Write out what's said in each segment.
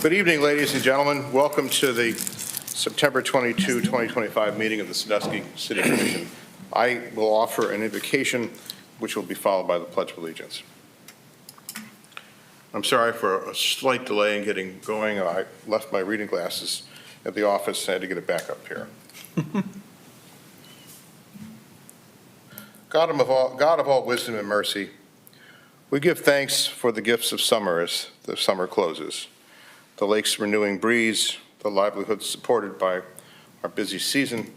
Good evening, ladies and gentlemen. Welcome to the September 22, 2025 meeting of the Sandusky City Commission. I will offer an invocation, which will be followed by the Pledge of Allegiance. I'm sorry for a slight delay in getting going. I left my reading glasses at the office. I had to get it back up here. God of all wisdom and mercy, we give thanks for the gifts of summer as the summer closes. The lake's renewing breeze, the livelihood supported by our busy season,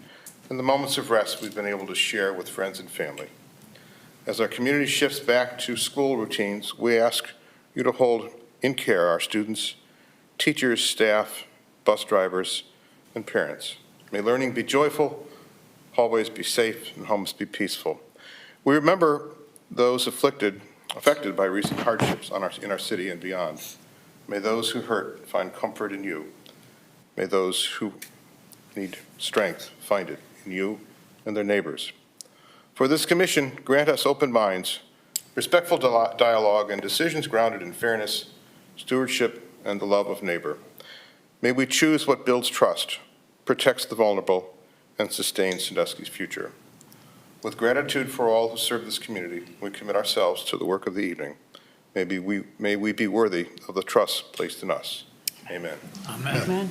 and the moments of rest we've been able to share with friends and family. As our community shifts back to school routines, we ask you to hold in care our students, teachers, staff, bus drivers, and parents. May learning be joyful, hallways be safe, and homes be peaceful. We remember those affected by recent hardships in our city and beyond. May those who hurt find comfort in you. May those who need strength find it in you and their neighbors. For this commission, grant us open minds, respectful dialogue, and decisions grounded in fairness, stewardship, and the love of neighbor. May we choose what builds trust, protects the vulnerable, and sustains Sandusky's future. With gratitude for all who serve this community, we commit ourselves to the work of the evening. May we be worthy of the trust placed in us. Amen. Amen. Amen.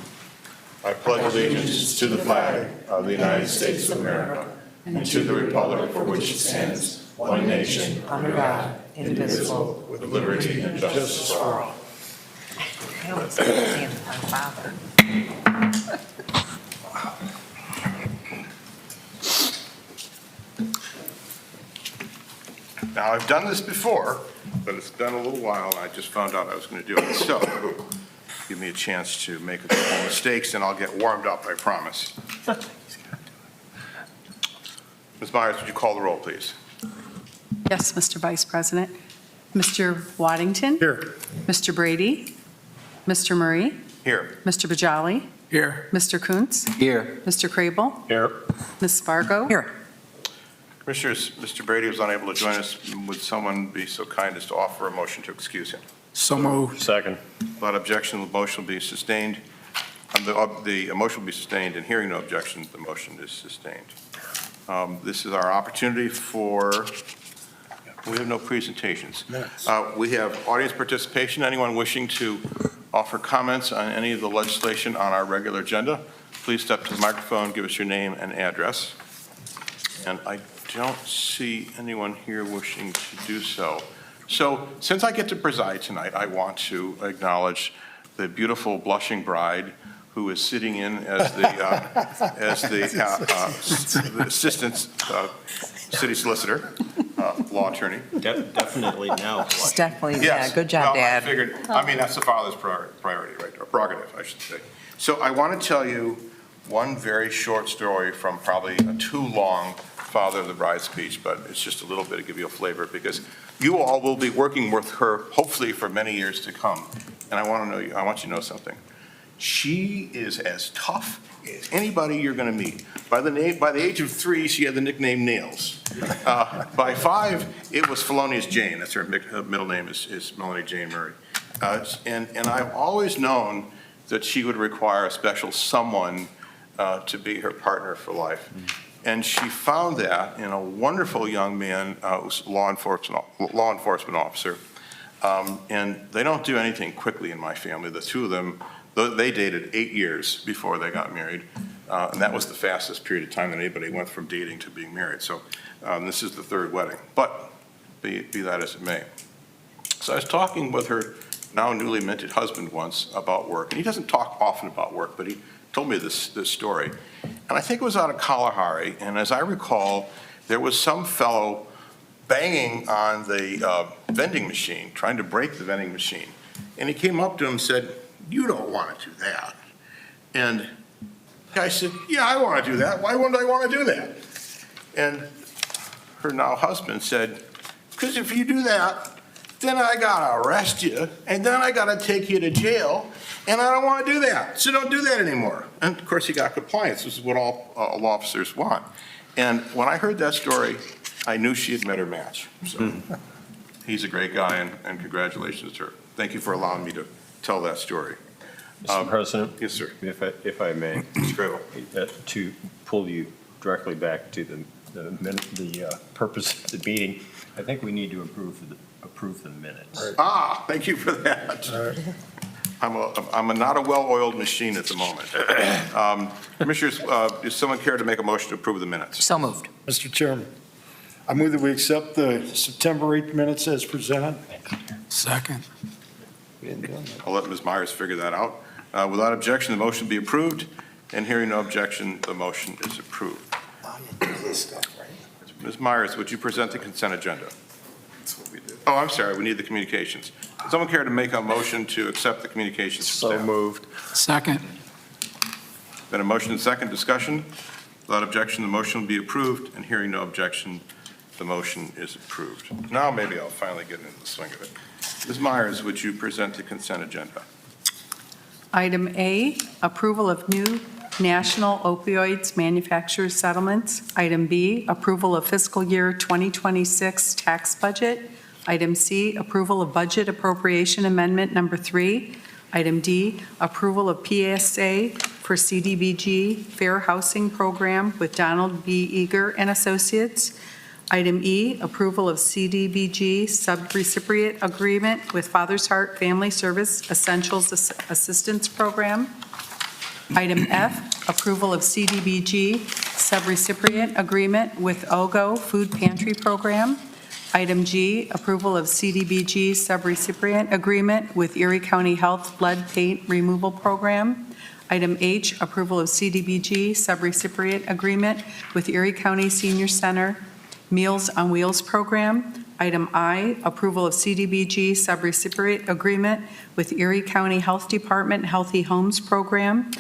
I pledge allegiance to the flag of the United States of America and to the republic for which it stands, one nation, under God, indivisible, with liberty and justice for all. I always stand with my father. Now, I've done this before, but it's been a little while, and I just found out I was going to do it. So, give me a chance to make a couple of mistakes, and I'll get warmed up, I promise. Ms. Myers, would you call the roll, please? Yes, Mr. Vice President. Mr. Waddington? Here. Mr. Brady? Mr. Murray? Here. Mr. Bajali? Here. Mr. Kuntz? Here. Mr. Crable? Here. Ms. Fargo? Here. Commissioners, Mr. Brady was unable to join us. Would someone be so kind as to offer a motion to excuse him? So moved. Second. Without objection, the motion will be sustained. The motion will be sustained, and hearing no objection, the motion is sustained. This is our opportunity for, we have no presentations. We have audience participation. Anyone wishing to offer comments on any of the legislation on our regular agenda, please step to the microphone, give us your name and address. And I don't see anyone here wishing to do so. So since I get to preside tonight, I want to acknowledge the beautiful blushing bride who is sitting in as the assistant city solicitor, law attorney. Definitely now. It's definitely, Yes. yeah, good job, Well, Dad. I figured, that's the father's priority, right, or prerogative, I should say. So I want to tell you one very short story from probably a too long Father of the Bride speech, but it's just a little bit to give you a flavor, because you all will be working with her, hopefully, for many years to come. And I want you to know something. She is as tough as anybody you're going to meet. By the age of 3, she had the nickname Nails. By 5, it was Felonious Jane. That's her middle name is Melanie Jane Murray. And I've always known that she would require a special someone to be her partner for life. And she found that in a wonderful young man who's a law enforcement officer. And they don't do anything quickly in my family. The two of them, they dated 8 years before they got married. And that was the fastest period of time that anybody went from dating to being married. So this is the 3rd wedding. But be that as it may. So I was talking with her now newly minted husband once about work. And he doesn't talk often about work, but he told me this story. And I think it was out of Kalahari. And as I recall, there was some fellow banging on the vending machine, trying to break the vending machine. And he came up to him and said, "You don't want to do that." And the guy said, "Yeah, I want to do that. Why wouldn't I want to do that?" And her now husband said, "Because if you do that, then I got to arrest you, and then I got to take you to jail, and I don't want to do that. So don't do that anymore." And of course, he got compliance. This is what all law officers want. And when I heard that story, I knew she had met her match. So he's a great guy, and congratulations to her. Thank you for allowing me to tell that story. Mr. President, Yes, sir. if I may, to pull you directly back to the purpose of the meeting, I think we need to approve the minutes. Ah, thank you for that. I'm not a well-oiled machine at the moment. Commissioners, does someone care to make a motion to approve the minutes? So moved. Mr. Chairman, I move that we accept the September 8th minutes as presented. Second. I'll let Ms. Myers figure that out. Without objection, the motion be approved, and hearing no objection, the motion is approved. Ms. Myers, would you present the consent agenda? That's what we did. Oh, I'm sorry, we need the communications. Does someone care to make a motion to accept the communications from So staff? moved. Second. Been a motion and second discussion. Without objection, the motion will be approved, and hearing no objection, the motion is approved. Now maybe I'll finally get into the swing of it. Ms. Myers, would you present the consent agenda? Item A, approval of new national opioids manufacturers settlements. Item B, approval of fiscal year 2026 tax budget. Item C, approval of budget appropriation amendment number 3. Item D, approval of PSA for CDBG Fair Housing Program with Donald B. Eager and Associates. Item E, approval of CDBG subrecipient agreement with Father's Heart Family Service Essentials Assistance Program. Item F, approval of CDBG subrecipient agreement with OGO Food Pantry Program. Item G, approval of CDBG subrecipient agreement with Erie County Health Lead Paint Removal Program. Item H, approval of CDBG subrecipient agreement with Erie County Senior Center Meals on Wheels Program. Item I, approval of CDBG subrecipient agreement with Erie County Health Department Healthy Homes Program.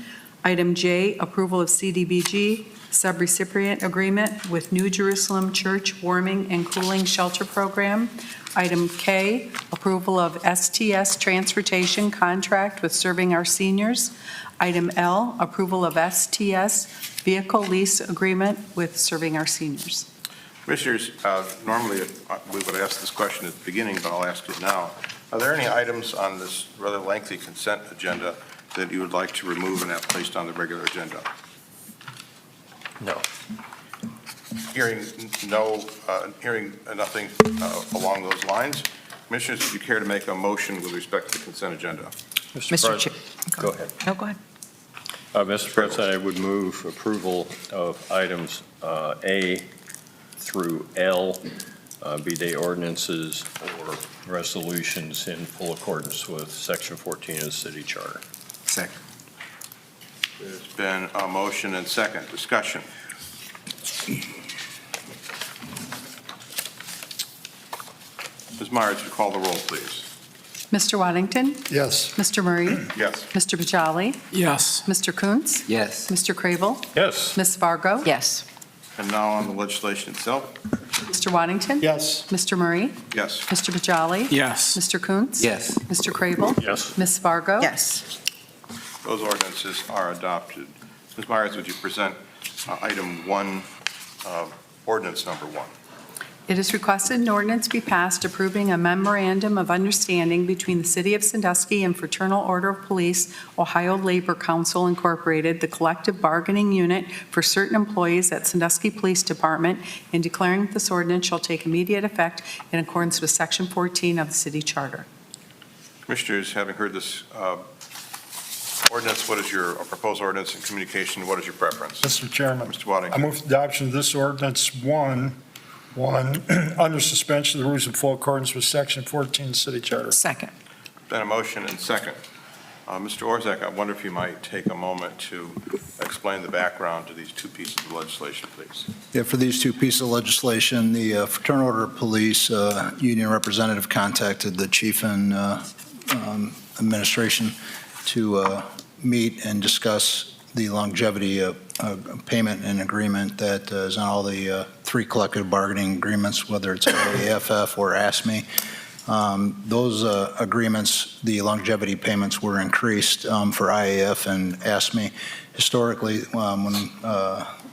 Item J, approval of CDBG subrecipient agreement with New Jerusalem Church Warming and Cooling Shelter Program. Item K, approval of STS transportation contract with Serving Our Seniors. Item L, approval of STS vehicle lease agreement with Serving Our Seniors. Commissioners, normally we would ask this question at the beginning, but I'll ask it now. Are there any items on this rather lengthy consent agenda that you would like to remove and have placed on the regular agenda? No. Hearing nothing along those lines, Commissioners, would you care to make a motion with respect to the consent agenda? Mr. Chair. Go ahead. No, go ahead. Mr. President, I would move approval of items A through L, be they ordinances or resolutions in full accordance with Section 14 of the city charter. Second. There's been a motion and second. Discussion. Ms. Myers, would you call the roll, please? Mr. Waddington? Yes. Mr. Murray? Yes. Mr. Bajali? Yes. Mr. Kuntz? Yes. Mr. Crable? Yes. Ms. Fargo? Yes. And now on the legislation itself? Mr. Waddington? Yes. Mr. Murray? Yes. Mr. Bajali? Yes. Mr. Kuntz? Yes. Mr. Crable? Yes. Ms. Fargo? Yes. Those ordinances are adopted. Ms. Myers, would you present item 1, ordinance number 1? It is requested an ordinance be passed approving a memorandum of understanding between the City of Sandusky and Fraternal Order of Police, Ohio Labor Council Incorporated, the collective bargaining unit for certain employees at Sandusky Police Department, and declaring that this ordinance shall take immediate effect in accordance with Section 14 of the city charter. Commissioners, having heard this ordinance, what is your proposed ordinance and communication? What is your preference? Mr. Chairman, Mr. I Waddington. move adoption of this ordinance one under suspension of the rules in full accordance with Section 14 City Charter. Second. Been a motion and second. Mr. Orzak, I wonder if you might take a moment to explain the background to these two pieces of legislation, please. Yeah, for these two pieces of legislation, the Fraternal Order of Police union representative contacted the chief and administration to meet and discuss the longevity payment and agreement that is on all the 3 collective bargaining agreements, whether it's AFF or ASME. Those agreements, the longevity payments were increased for IAF and ASME. Historically, when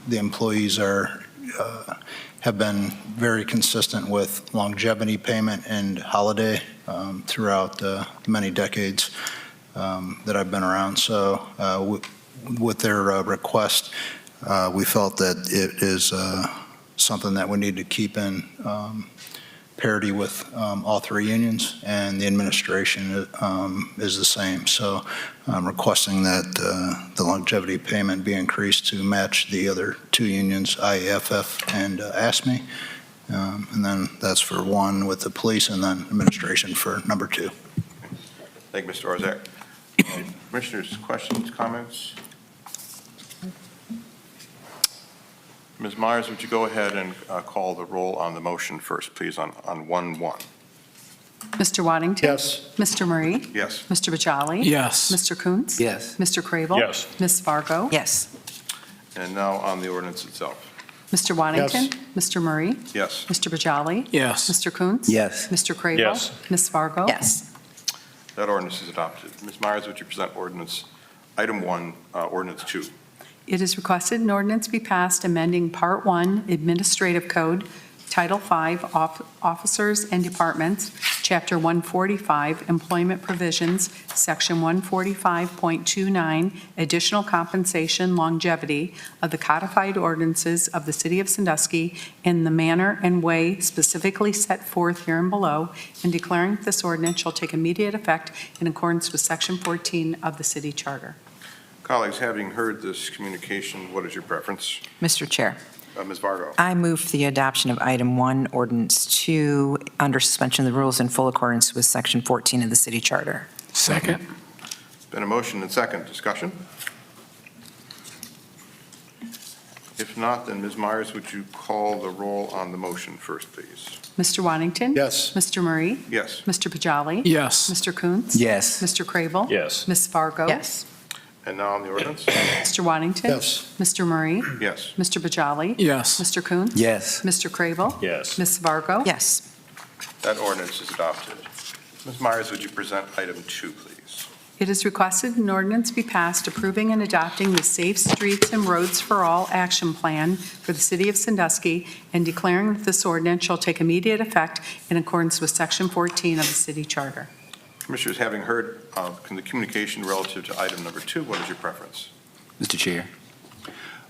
the employees have been very consistent with longevity payment and holiday throughout many decades. that I've been around. So with their request, we felt that it is something that we need to keep in parity with all three unions, and the administration is the same. So I'm requesting that the longevity payment be increased to match the other two unions, IAFF and ASME. And then that's for one with the police, and then administration for number two. Thank you, Mr. Orzak. Commissioners, questions, comments? Ms. Myers, would you go ahead and call the roll on the motion first, please, on 1-1? Mr. Waddington? Yes. Mr. Murray? Yes. Mr. Bajali? Yes. Mr. Coontz? Yes. Mr. Crable? Yes. Ms. Fargo? Yes. And now on the ordinance itself. Mr. Waddington? Mr. Murray? Yes. Mr. Bajali? Yes. Mr. Coontz? Yes. Mr. Crable? Yes. Ms. Fargo? Yes. That ordinance is adopted. Ms. Myers, would you present item 1, ordinance 2? It is requested an ordinance be passed amending Part 1 Administrative Code, Title 5 Officers and Departments, Chapter 145 Employment Provisions, Section 145.29 Additional Compensation Longevity of the Codified Ordinances of the City of Sandusky in the manner and way specifically set forth here and below, and declaring that this ordinance shall take immediate effect in accordance with Section 14 of the City Charter. Colleagues, having heard this communication, what is your preference? Mr. Chair, Ms. Vargo? I move for the adoption of item 1, ordinance 2, under suspension of the rules in full accordance with section 14 of the city charter. Second. Been a motion and second. Discussion? If not, then Ms. Myers, would you call the roll on the motion first, please? Mr. Waddington? Yes. Mr. Murray? Yes. Mr. Bajali? Yes. Mr. Coontz? Yes. Mr. Crable? Yes. Ms. Fargo? Yes. And now on the ordinance? Mr. Waddington? Yes. Mr. Murray? Yes. Mr. Bajali? Yes. Mr. Coontz? Yes. Mr. Crable? Yes. Ms. Fargo? Yes. That ordinance is adopted. Ms. Myers, would you present item 2, please? It is requested an ordinance be passed approving and adopting the Safe Streets and Roads for All Action Plan for the City of Sandusky and declaring that this ordinance shall take immediate effect in accordance with Section 14 of the City Charter. Commissioners, having heard the communication relative to item number 2, what is your preference? Mr. Chair,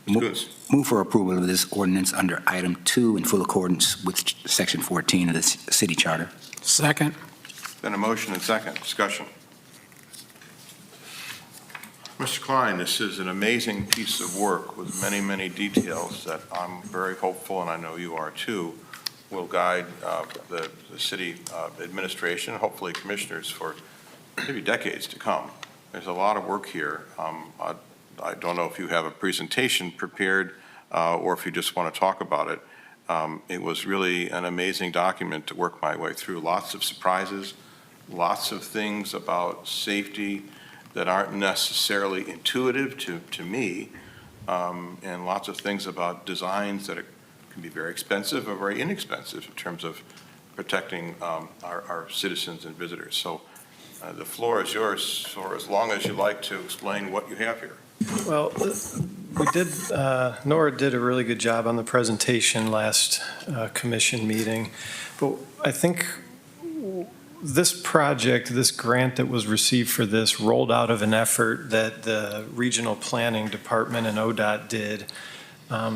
Ms. Coons? move for approval of this ordinance under item 2 in full accordance with section 14 of the city charter. Second. Been a motion and second. Discussion. Mr. Klein, this is an amazing piece of work with many, many details that I'm very hopeful, and I know you are too, will guide the city administration, hopefully commissioners, for maybe decades to come. There's a lot of work here. I don't know if you have a presentation prepared or if you just want to talk about it. It was really an amazing document to work my way through. Lots of surprises, lots of things about safety that aren't necessarily intuitive to me, and lots of things about designs that can be very expensive or very inexpensive in terms of protecting our citizens and visitors. So the floor is yours for as long as you like to explain what you have here. Well, Nora did a really good job on the presentation last commission meeting, but I think this project, this grant that was received for this rolled out of an effort that the Regional Planning Department and ODOT did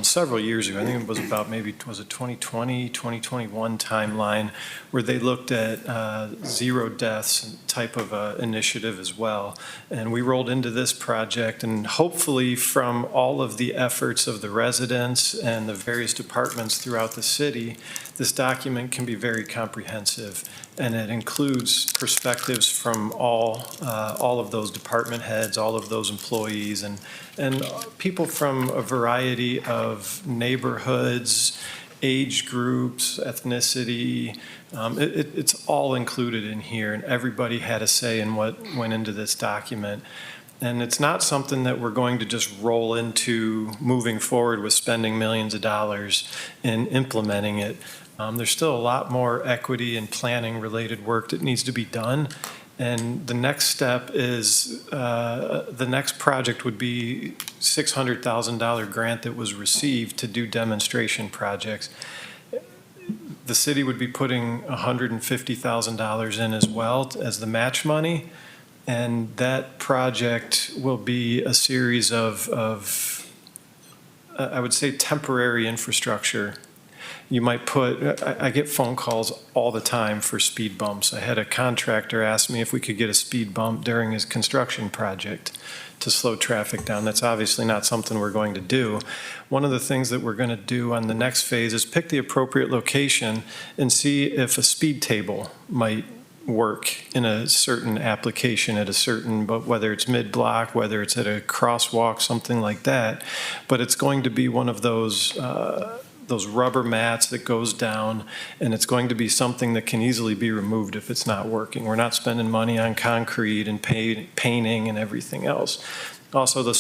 several years ago. I think it was about was it 2020, 2021 timeline, where they looked at zero deaths type of initiative as well. And we rolled into this project, and hopefully from all of the efforts of the residents and the various departments throughout the city, this document can be very comprehensive, and it includes perspectives from all of those department heads, all of those employees, and people from a variety of neighborhoods, age groups, ethnicity. It's all included in here, and everybody had a say in what went into this document. And it's not something that we're going to just roll into moving forward with spending millions of dollars in implementing it. There's still a lot more equity and planning related work that needs to be done. And the next step is, the next project would be $600,000 grant that was received to do demonstration projects. The city would be putting $150,000 in as well as the match money. And that project will be a series of I would say, temporary infrastructure. You might put, I get phone calls all the time for speed bumps. I had a contractor ask me if we could get a speed bump during his construction project to slow traffic down. That's obviously not something we're going to do. One of the things that we're going to do on the next phase is pick the appropriate location and see if a speed table might work in a certain application at a certain, but whether it's mid-block, whether it's at a crosswalk, something like that. But it's going to be one of those rubber mats that goes down, and it's going to be something that can easily be removed if it's not working. We're not spending money on concrete and painting and everything else. Also, the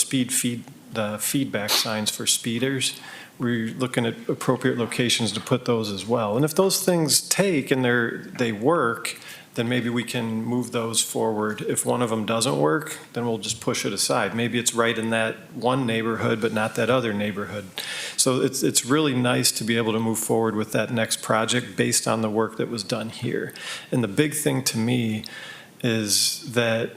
feedback signs for speeders, we're looking at appropriate locations to put those as well. And if those things take and they work, then maybe we can move those forward. If one of them doesn't work, then we'll just push it aside. Maybe it's right in that one neighborhood, but not that other neighborhood. So it's really nice to be able to move forward with that next project based on the work that was done here. And the big thing to me is that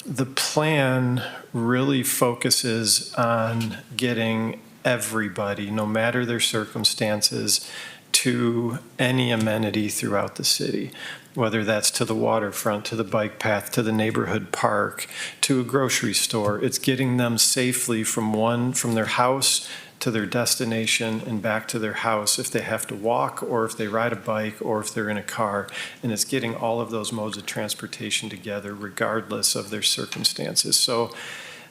the plan really focuses on getting everybody, no matter their circumstances, to any amenity throughout the city, whether that's to the waterfront, to the bike path, to the neighborhood park, to a grocery store. It's getting them safely from their house to their destination and back to their house if they have to walk or if they ride a bike or if they're in a car. And it's getting all of those modes of transportation together regardless of their circumstances. So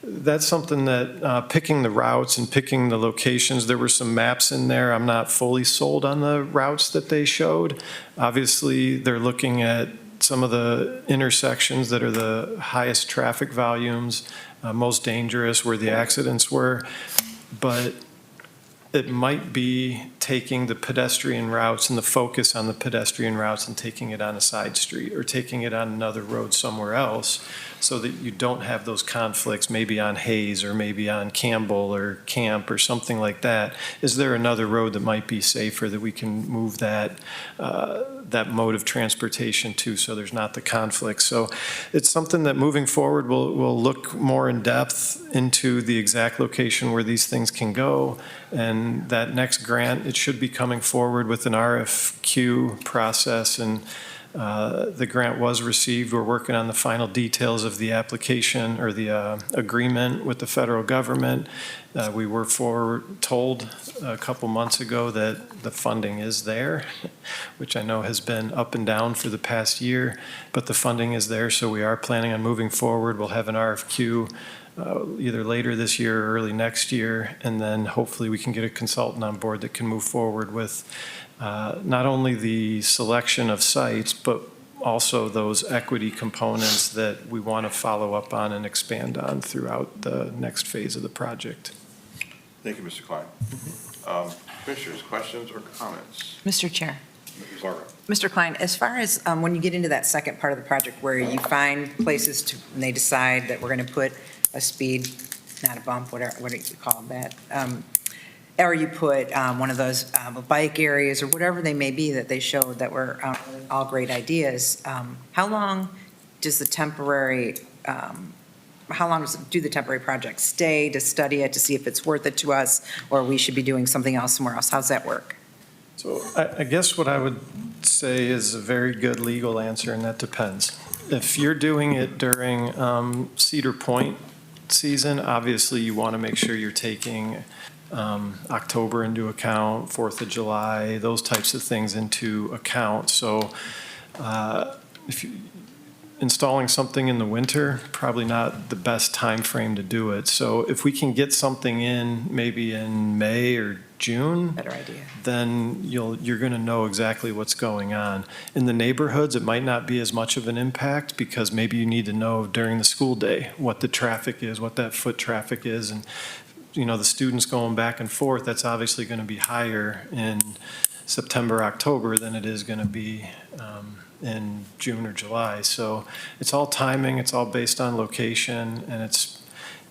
that's something that picking the routes and picking the locations, there were some maps in there. I'm not fully sold on the routes that they showed. Obviously, they're looking at some of the intersections that are the highest traffic volumes, most dangerous, where the accidents were. But it might be taking the pedestrian routes and the focus on the pedestrian routes and taking it on a side street or taking it on another road somewhere else so that you don't have those conflicts, maybe on Hayes or maybe on Campbell or Camp or something like that. Is there another road that might be safer that we can move that mode of transportation to so there's not the conflict? So it's something that moving forward we'll look more in depth into the exact location where these things can go. And that next grant, it should be coming forward with an RFQ process, and the grant was received. We're working on the final details of the application or the agreement with the federal government. We were told a couple months ago that the funding is there, which I know has been up and down for the past year, but the funding is there, so we are planning on moving forward. We'll have an RFQ either later this year or early next year, and then hopefully we can get a consultant on board that can move forward with not only the selection of sites, but also those equity components that we want to follow up on and expand on throughout the next phase of the project. Thank you, Mr. Klein. Commissioners, questions or comments? Mr. Chair. Ms. Laura. Mr. Klein, as far as when you get into that second part of the project where you find places and they decide that we're going to put a speed, not a bump, what do you call that? Or you put one of those bike areas or whatever they may be that they showed that were all great ideas. How long does the temporary, do the temporary projects stay to study it, to see if it's worth it to us, or we should be doing something else somewhere else? How's that work? So I guess what I would say is a very good legal answer, and that depends. If you're doing it during Cedar Point season, obviously you want to make sure you're taking October into account, 4th of July, those types of things into account. So if you installing something in the winter, probably not the best time frame to do it. So if we can get something in maybe in May or June, Better idea. then you're going to know exactly what's going on. In the neighborhoods, it might not be as much of an impact because maybe you need to know during the school day what the traffic is, what that foot traffic is, and the students going back and forth, that's obviously going to be higher in September, October than it is going to be in June or July. So it's all timing, it's all based on location, and it's,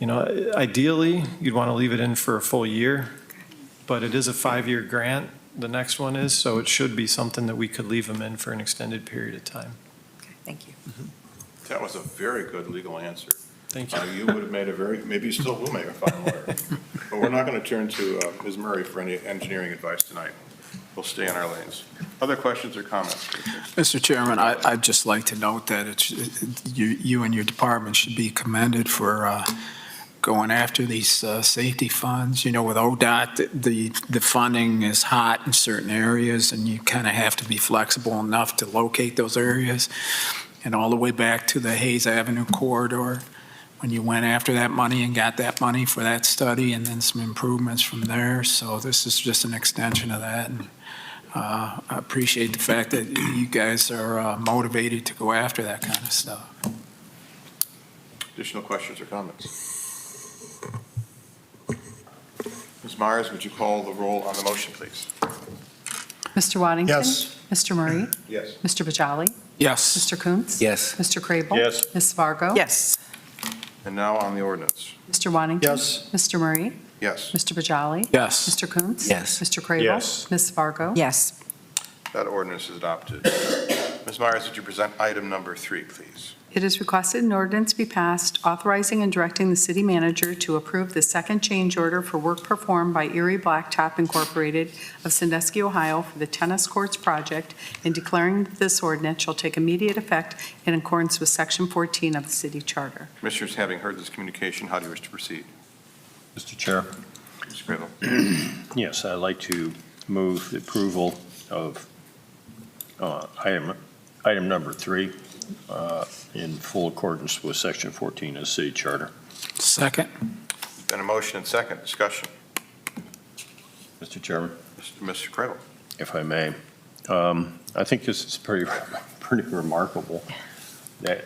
ideally, you'd want to leave it in for a full year, but it is a 5-year grant, the next one is, so it should be something that we could leave them in for an extended period of time. Okay, thank you. That was a very good legal answer. Thank you. You would have made a very, maybe you still will make a fine lawyer. But we're not going to turn to Ms. Murray for any engineering advice tonight. We'll stay in our lanes. Other questions or comments? Mr. Chairman, I'd just like to note that you and your department should be commended for going after these safety funds. You know, with ODOT, the funding is hot in certain areas, and you kind of have to be flexible enough to locate those areas. And all the way back to the Hayes Avenue corridor, when you went after that money and got that money for that study, and then some improvements from there. So this is just an extension of that. And I appreciate the fact that you guys are motivated to go after that kind of stuff. Additional questions or comments? Ms. Myers, would you call the roll on the motion, please? Mr. Waddington? Yes. Mr. Murray? Yes. Mr. Bajali? Yes. Mr. Coontz? Yes. Mr. Crable? Yes. Ms. Fargo? Yes. And now on the ordinance. Mr. Waddington? Yes. Mr. Murray? Yes, Mr. Bajali? Yes. Mr. Coontz? Yes. Mr. Crable? Yes. Ms. Fargo? Yes. that ordinance is adopted. Ms. Myers, would you present item number 3, please? It is requested an ordinance be passed authorizing and directing the city manager to approve the second change order for work performed by Erie Blacktop Incorporated of Sandusky, Ohio for the tennis courts project and declaring that this ordinance shall take immediate effect in accordance with Section 14 of the city charter. Commissioners, having heard this communication, how do you wish to proceed? Mr. Chair, Mr. Grable? yes, I'd like to move the approval of item number 3 in full accordance with Section 14 of the city charter. Second. Been a motion and second. Discussion. Mr. Chairman, Mr. Crable? if I may, I think this is pretty remarkable that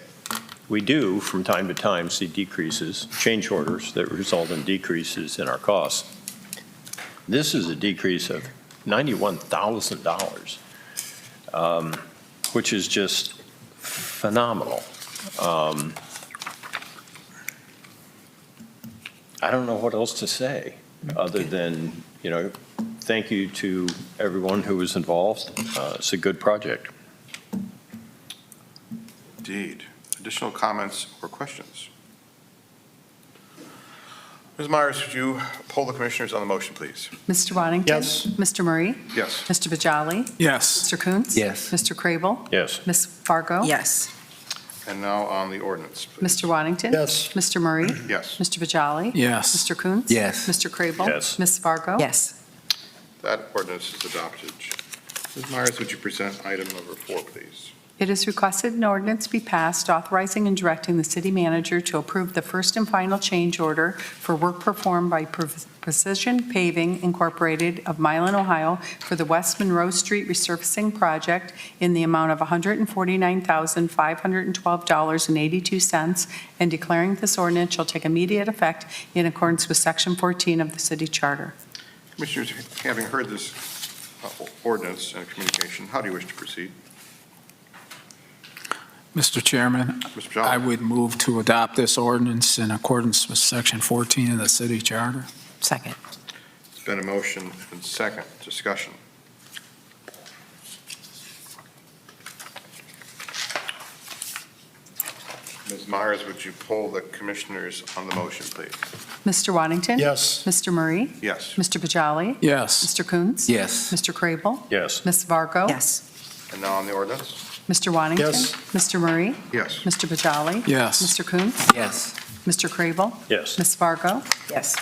we do, from time to time, see decreases, change orders that result in decreases in our costs. This is a decrease of $91,000, which is just phenomenal. I don't know what else to say other than, thank you to everyone who was involved. It's a good project. Indeed. Additional comments or questions? Ms. Myers, would you poll the commissioners on the motion, please? Mr. Waddington? Yes. Mr. Murray? Yes. Mr. Bajali? Yes. Mr. Coontz? Yes. Mr. Crable? Yes. Ms. Fargo? Yes. And now on the ordinance, please. Mr. Waddington? Yes. Mr. Murray? Yes. Mr. Bajali? Yes. Mr. Coontz? Yes. Mr. Crable? Yes. Ms. Fargo? Yes. That ordinance is adopted. Ms. Myers, would you present item number 4, please? It is requested an ordinance be passed authorizing and directing the city manager to approve the first and final change order for work performed by Precision Paving Incorporated of Milan, Ohio for the West Monroe Street Resurfacing Project in the amount of $149,512.82 and declaring this ordinance shall take immediate effect in accordance with Section 14 of the city charter. Commissioners, having heard this ordinance and communication, how do you wish to proceed? Mr. Chairman, Mr. Bajali? I would move to adopt this ordinance in accordance with Section 14 of the city charter. Second. It's been a motion and second. Discussion. Ms. Myers, would you poll the commissioners on the motion, please? Mr. Waddington? Yes. Mr. Murray? Yes. Mr. Bajali? Yes. Mr. Coontz? Yes. Mr. Crable? Yes. Ms. Fargo? Yes. And now on the ordinance? Mr. Waddington? Yes. Mr. Murray? Yes. Mr. Bajali? Yes. Mr. Coontz? Yes. Mr. Crable? Yes. Ms. Fargo? Yes.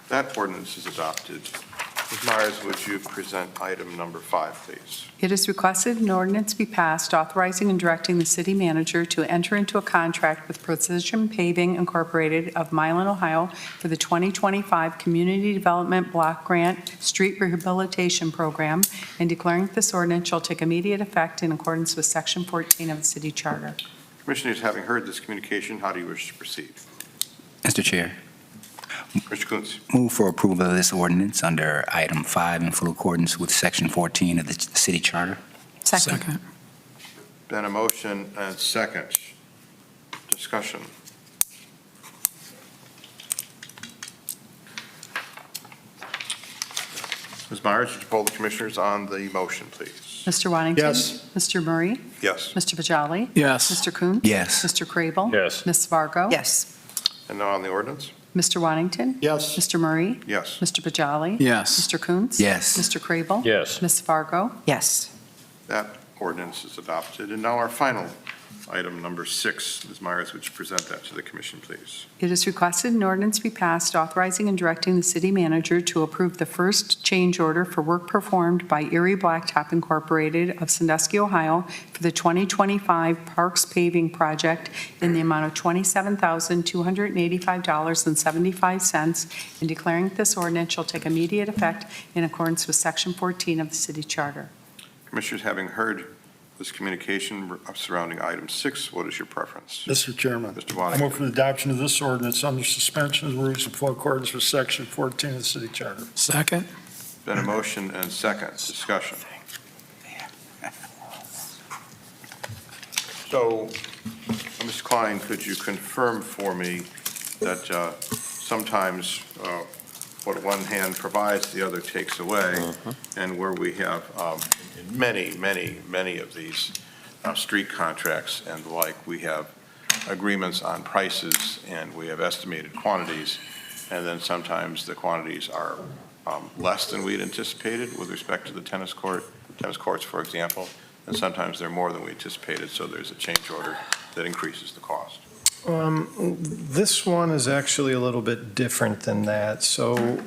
That ordinance is adopted. Ms. Myers, would you present item number 5, please? It is requested an ordinance be passed authorizing and directing the city manager to enter into a contract with Precision Paving Incorporated of Milan, Ohio for the 2025 Community Development Block Grant Street Rehabilitation Program and declaring that this ordinance shall take immediate effect in accordance with Section 14 of the city charter. Commissioners, having heard this communication, how do you wish to proceed? Mr. Chair, Mr. Coontz? move for approval of this ordinance under item 5 in full accordance with Section 14 of the city charter. Second. Been a motion and second. Discussion. Ms. Myers, would you poll the commissioners on the motion, please? Mr. Waddington? Yes. Mr. Murray? Yes. Mr. Bajali? Yes. Mr. Coons? Yes. Mr. Crable? Yes. Ms. Fargo? Yes. And now on the ordinance? Mr. Wantington? Yes. Mr. Murray? Yes. Mr. Bajali? Yes. Mr. Coons? Yes. Mr. Crable? Yes. Ms. Fargo? Yes. That ordinance is adopted. And now our final item, number 6. Ms. Myers, would you present that to the commission, please? It is requested an ordinance be passed authorizing and directing the city manager to approve the first change order for work performed by Erie Blacktop Incorporated of Sandusky, Ohio for the 2025 Parks Paving Project in the amount of $27,285.75 and declaring that this ordinance shall take immediate effect in accordance with Section 14 of the city charter. Commissioners, having heard this communication surrounding item 6, what is your preference? Mr. Chairman, Mr. I Wantington. move for the adoption of this ordinance under suspension of the rules in full accordance with Section 14 of the city charter. Second? Been a motion and second. Discussion. So, Ms. Klein, could you confirm for me that sometimes what one hand provides, the other takes away, and where we have in many of these street contracts and the like, we have agreements on prices and we have estimated quantities, and then sometimes the quantities are less than we'd anticipated with respect to the tennis courts, for example, and sometimes they're more than we anticipated, so there's a change order that increases the cost. This one is actually a little bit different than that. So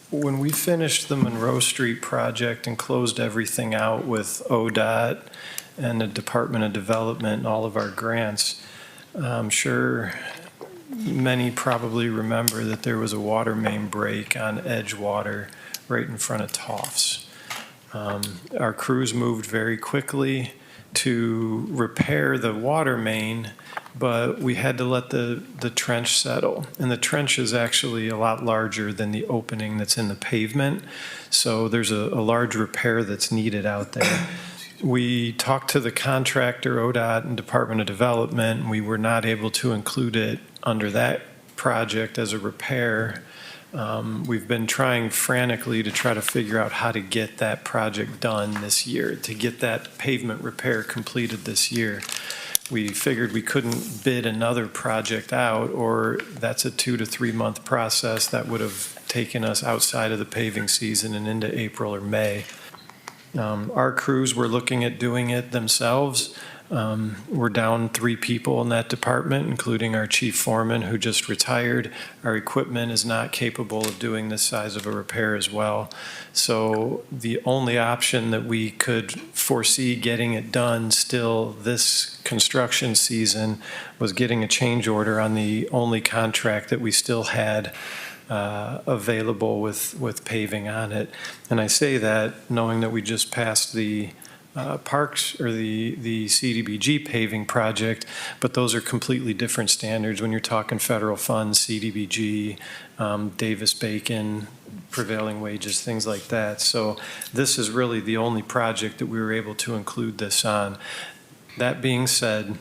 when we finished the Monroe Street project and closed everything out with ODOT and the Department of Development and all of our grants, I'm sure many probably remember that there was a water main break on Edgewater right in front of Toffs. Our crews moved very quickly to repair the water main, but we had to let the trench settle. And the trench is actually a lot larger than the opening that's in the pavement. So there's a large repair that's needed out there. We talked to the contractor, ODOT and Department of Development, and we were not able to include it under that project as a repair. We've been trying frantically to try to figure out how to get that project done this year, to get that pavement repair completed this year. We figured we couldn't bid another project out, or that's a 2 to 3 month process that would have taken us outside of the paving season and into April or May. Our crews were looking at doing it themselves. We're down 3 people in that department, including our chief foreman who just retired. Our equipment is not capable of doing this size of a repair as well. So the only option that we could foresee getting it done still this construction season was getting a change order on the only contract that we still had available with paving on it. And I say that knowing that we just passed the parks or the CDBG paving project, but those are completely different standards when you're talking federal funds, CDBG, Davis-Bacon, prevailing wages, things like that. So this is really the only project that we were able to include this on. That being said,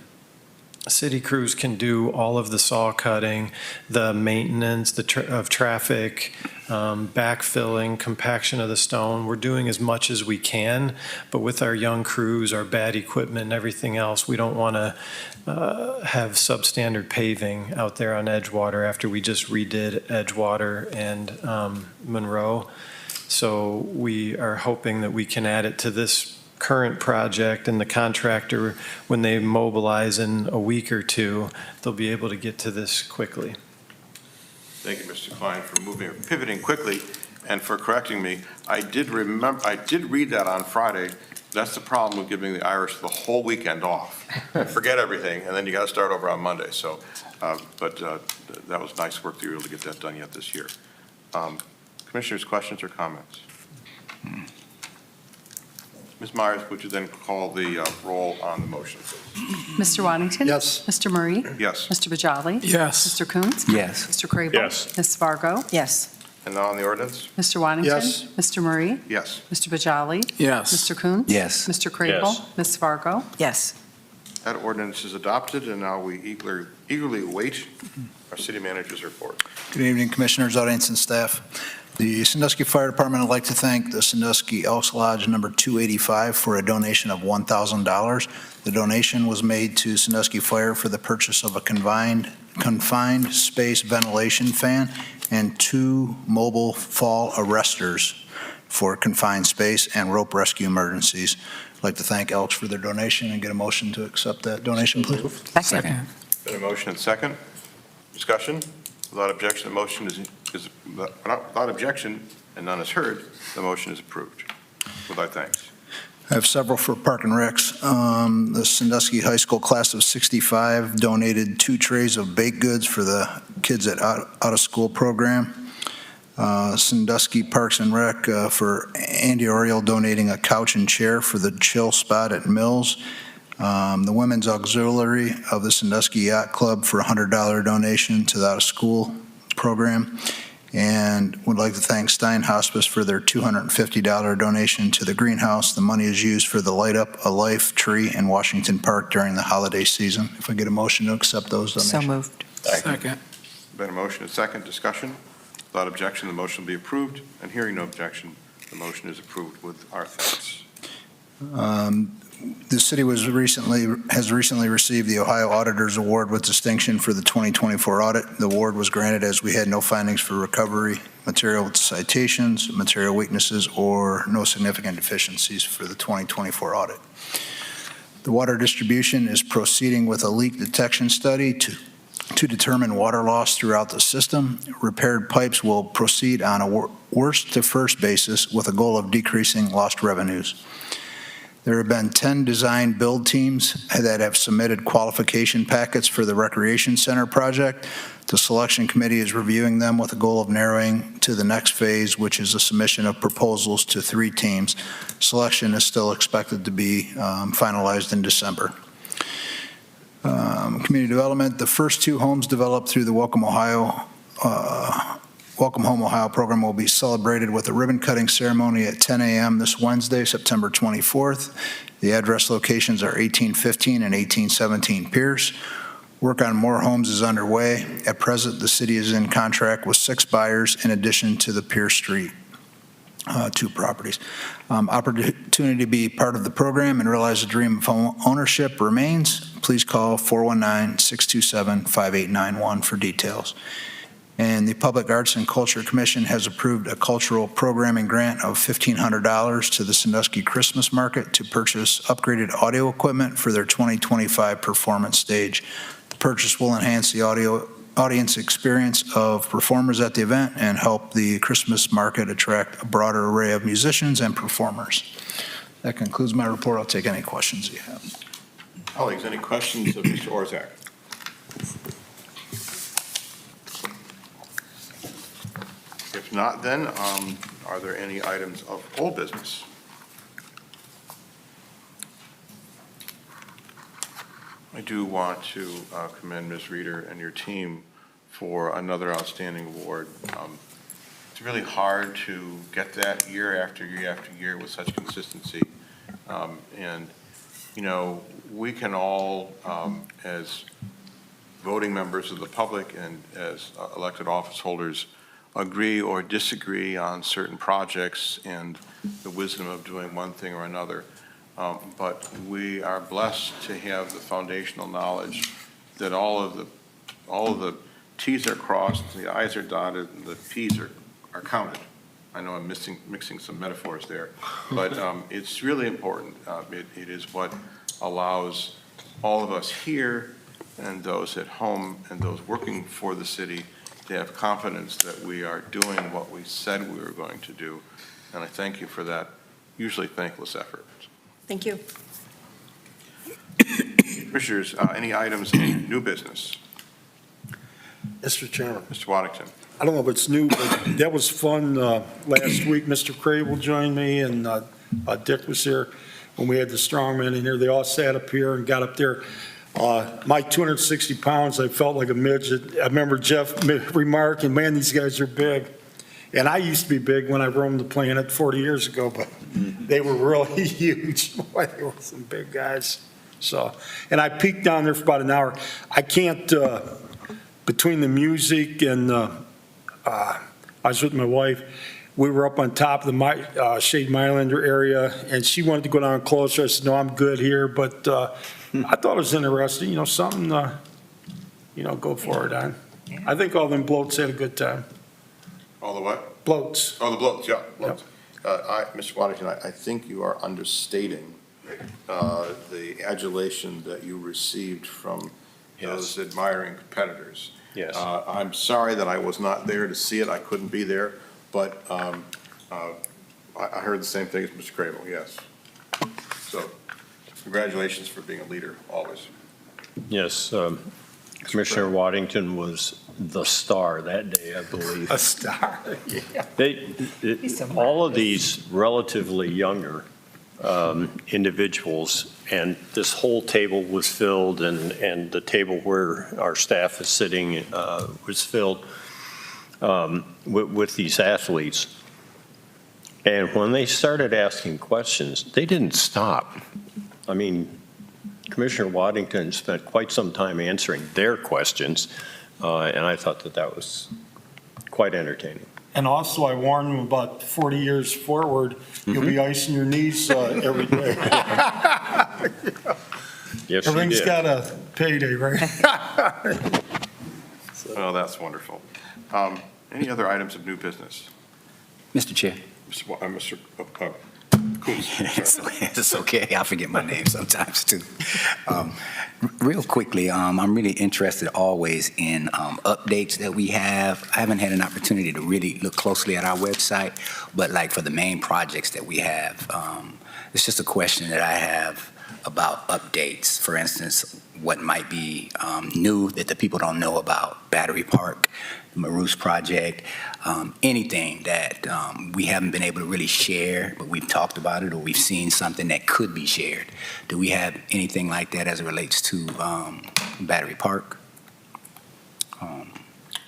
city crews can do all of the saw cutting, the maintenance of traffic, backfilling, compaction of the stone. We're doing as much as we can, but with our young crews, our bad equipment and everything else, we don't want to have substandard paving out there on Edgewater after we just redid Edgewater and Monroe. So we are hoping that we can add it to this current project, and the contractor, when they mobilize in a week or 2, they'll be able to get to this quickly. Thank you, Mr. Klein, for pivoting quickly and for correcting me. I did read that on Friday. That's the problem with giving the Irish the whole weekend off. Forget everything, and then you got to start over on Monday. So, but that was nice work that you were able to get that done yet this year. Commissioners, questions or comments? Ms. Myers, would you then call the roll on the motion, please? Mr. Wantington? Yes. Mr. Murray? Yes. Mr. Bajali? Yes. Mr. Coons? Yes. Mr. Crable? Yes. Ms. Fargo? Yes. And now on the ordinance? Mr. Wantington? Yes. Mr. Murray? Yes. Mr. Bajali? Yes. Mr. Coons? Yes. Mr. Crable? Yes. Ms. Fargo? Yes. That ordinance is adopted, and now we eagerly await our city manager's report. Good evening, Commissioners, audience, and staff. The Sandusky Fire Department would like to thank the Sandusky Elks Lodge number 285 for a donation of $1,000. The donation was made to Sandusky Fire for the purchase of a confined space ventilation fan and 2 mobile fall arresters for confined space and rope rescue emergencies. I'd like to thank Elks for their donation and get a motion to accept that donation, please. Second. Been a motion and second. Discussion? Without objection, the motion is without objection, and none is heard, the motion is approved. With our thanks. I have several for Park and Recs. The Sandusky High School class of 65 donated 2 trays of baked goods for the kids at out-of-school program. Sandusky Parks and Rec for Andy Oriole donating a couch and chair for the chill spot at Mills. The Women's Auxiliary of the Sandusky Yacht Club for a $100 donation to the out-of-school program. And would like to thank Stein Hospice for their $250 donation to the greenhouse. The money is used for the Light Up a Life tree in Washington Park during the holiday season. If I get a motion to accept those donations. So moved. Second. Been a motion and second. Discussion? Without objection, the motion will be approved, and hearing no objection, the motion is approved with our thanks. The city has recently received the Ohio Auditor's Award with distinction for the 2024 audit. The award was granted as we had no findings for recovery, material citations, material weaknesses, or no significant deficiencies for the 2024 audit. The water distribution is proceeding with a leak detection study to determine water loss throughout the system. Repaired pipes will proceed on a worst to first basis with a goal of decreasing lost revenues. There have been 10 design build teams that have submitted qualification packets for the Recreation Center project. The selection committee is reviewing them with a goal of narrowing to the next phase, which is a submission of proposals to 3 teams. Selection is still expected to be finalized in December. Community development, the first 2 homes developed through the Welcome Home Ohio program will be celebrated with a ribbon-cutting ceremony at 10 a.m. this Wednesday, September 24th. The address locations are 1815 and 1817 Pierce. Work on more homes is underway. At present, the city is in contract with 6 buyers in addition to the Pierce Street 2 properties. Opportunity to be part of the program and realize the dream of home ownership remains. Please call 419-627-5891 for details. And the Public Arts and Culture Commission has approved a cultural programming grant of $1,500 to the Sandusky Christmas Market to purchase upgraded audio equipment for their 2025 performance stage. The purchase will enhance the audience experience of performers at the event and help the Christmas market attract a broader array of musicians and performers. That concludes my report. I'll take any questions you have. Colleagues, any questions of Mr. Orzak? If not, then, are there any items of old business? I do want to commend Ms. Reeder and your team for another outstanding award. It's really hard to get that year after year after year with such consistency. And, you know, we can all, as voting members of the public and as elected office holders, agree or disagree on certain projects and the wisdom of doing one thing or another. But we are blessed to have the foundational knowledge that all of the T's are crossed, the I's are dotted, and the P's are counted. I know I'm mixing some metaphors there, but it's really important. It is what allows all of us here and those at home and those working for the city to have confidence that we are doing what we said we were going to do. And I thank you for that usually thankless effort. Thank you. Commissioners, any items in new business? Mr. Chairman, Mr. Waddington. I don't know if it's new, but that was fun. Last week, Mr. Crable joined me, and Dick was here when we had the strongmen in here. They all sat up here and got up there. My 260 pounds, I felt like a midget. I remember Jeff remarking, man, these guys are big. And I used to be big when I roamed the planet 40 years ago, but they were really huge. Boy, they were some big guys. So, and I peeked down there for about an hour. I can't, between the music and, I was with my wife, we were up on top of the Shade Mylander area, and she wanted to go down closer. I said, no, I'm good here, but I thought it was interesting, something, go for it on. I think all them bloats had a good time. All the what? Bloats. Oh, the bloats, yeah, bloats. Mr. Waddington, I think you are understating the adulation that you received from those admiring competitors. Yes. I'm sorry that I was not there to see it. I couldn't be there, but I heard the same thing as Mr. Crable, yes. So congratulations for being a leader, always. Yes, Commissioner Waddington was the star that day, I believe. A star, yeah. All of these relatively younger individuals, and this whole table was filled, and the table where our staff is sitting was filled with these athletes. And when they started asking questions, they didn't stop. I mean, Commissioner Waddington spent quite some time answering their questions, and I thought that was quite entertaining. And also, I warned them about 40 years forward, you'll be icing your knees every day. Yes, Everything's did. got a payday, right? Oh, that's wonderful. Any other items of new business? Mr. Chair. Mr. Coons, It's okay. I forget my name sometimes too. Real quickly, I'm really interested always in updates that we have. I haven't had an opportunity to really look closely at our website, but like for the main projects that we have, it's just a question that I have about updates. For instance, what might be new that the people don't know about Battery Park, the Monroe project, anything that we haven't been able to really share, but we've talked about it or we've seen something that could be shared. Do we have anything like that as it relates to Battery Park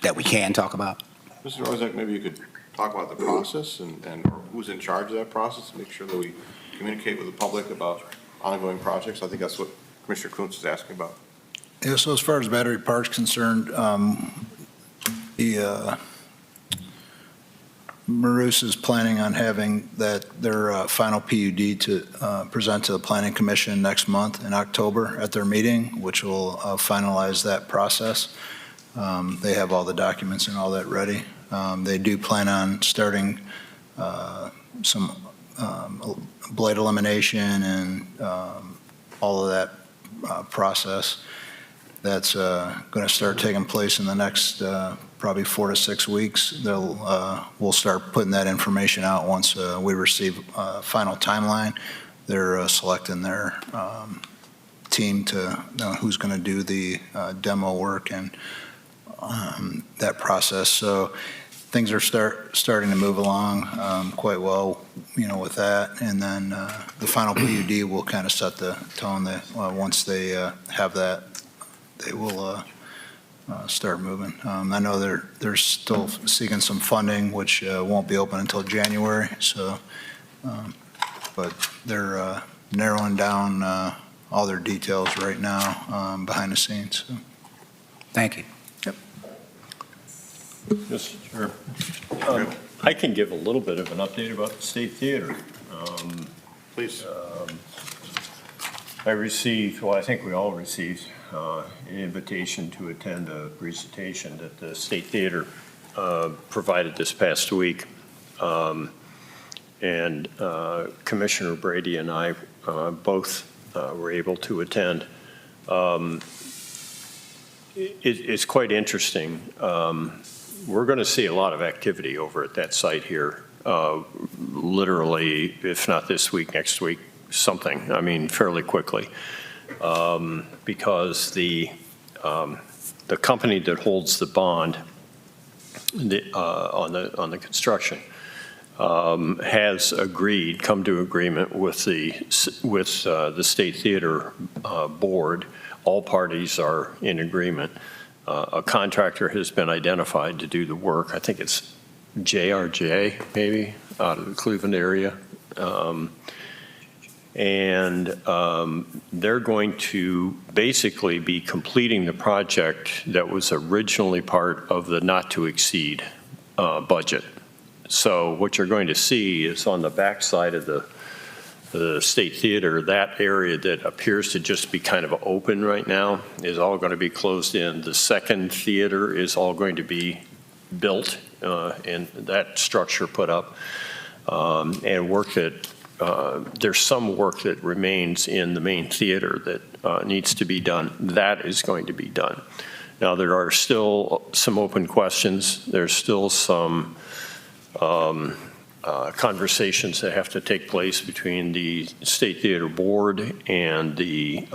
that we can talk about? Mr. Rozak, maybe you could talk about the process and or who's in charge of that process, to make sure that we communicate with the public about ongoing projects. I think that's what Commissioner Kuntz is asking about. Yeah, so as far as Battery Park's concerned, Maroos is planning on having their final PUD to present to the Planning Commission next month in October at their meeting, which will finalize that process. They have all the documents and all that ready. They do plan on starting some blight elimination and all of that process. That's going to start taking place in the next probably 4 to 6 weeks. We'll start putting that information out once we receive a final timeline. They're selecting their team to know who's going to do the demo work and that process. So things are starting to move along quite well, with that. And then the final PUD will kind of set the tone that once they have that, they will start moving. I know they're still seeking some funding, which won't be open until January. So, but they're narrowing down all their details right now behind the scenes. So. Thank you. Yes, sure. I can give a little bit of an update about the State Theater. Please. I think we all received an invitation to attend a presentation that the State Theater provided this past week. And Commissioner Brady and I both were able to attend. It's quite interesting. We're going to see a lot of activity over at that site here, literally, if not this week, next week, something, fairly quickly, because the company that holds the bond on the construction has come to agreement with the State Theater board. All parties are in agreement. A contractor has been identified to do the work. I think it's JRJ, maybe, out of the Cleveland area. And they're going to basically be completing the project that was originally part of the not-to-exceed budget. So what you're going to see is on the backside of the State Theater, that area that appears to just be kind of open right now is all going to be closed in. The second theater is all going to be built and that structure put up. And work that, there's some work that remains in the main theater that needs to be done. That is going to be done. Now, there are still some open questions. There's still some conversations that have to take place between the State Theater Board and the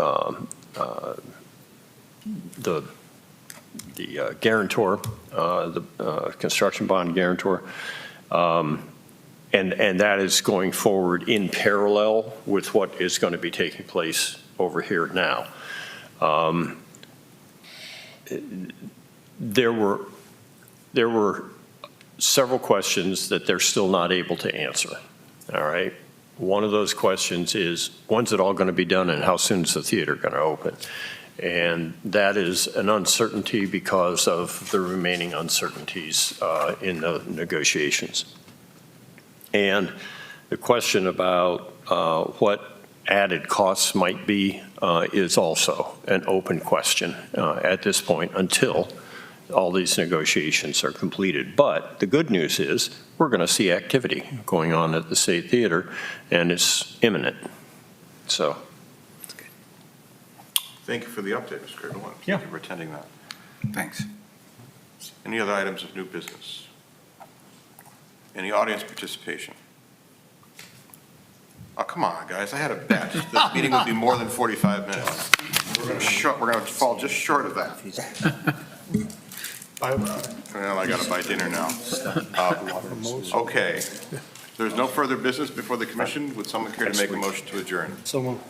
guarantor, the construction bond guarantor. And that is going forward in parallel with what is going to be taking place over here now. There were several questions that they're still not able to answer, all right? One of those questions is, when's it all going to be done and how soon is the theater going to open? And that is an uncertainty because of the remaining uncertainties in the negotiations. And the question about what added costs might be is also an open question at this point until all these negotiations are completed. But the good news is we're going to see activity going on at the State Theater, and it's imminent. So. Thank you for the update, Mr. Crable. Yeah. Thank you for attending that. Thanks. Any other items of new business? Any audience participation? Oh, come on, guys, I had a bet. This meeting would be more than 45 minutes. We're going to fall just short of that. Well, I got to buy dinner now. Okay. There's no further business before the commission. Would someone care to make a motion to adjourn? So moved.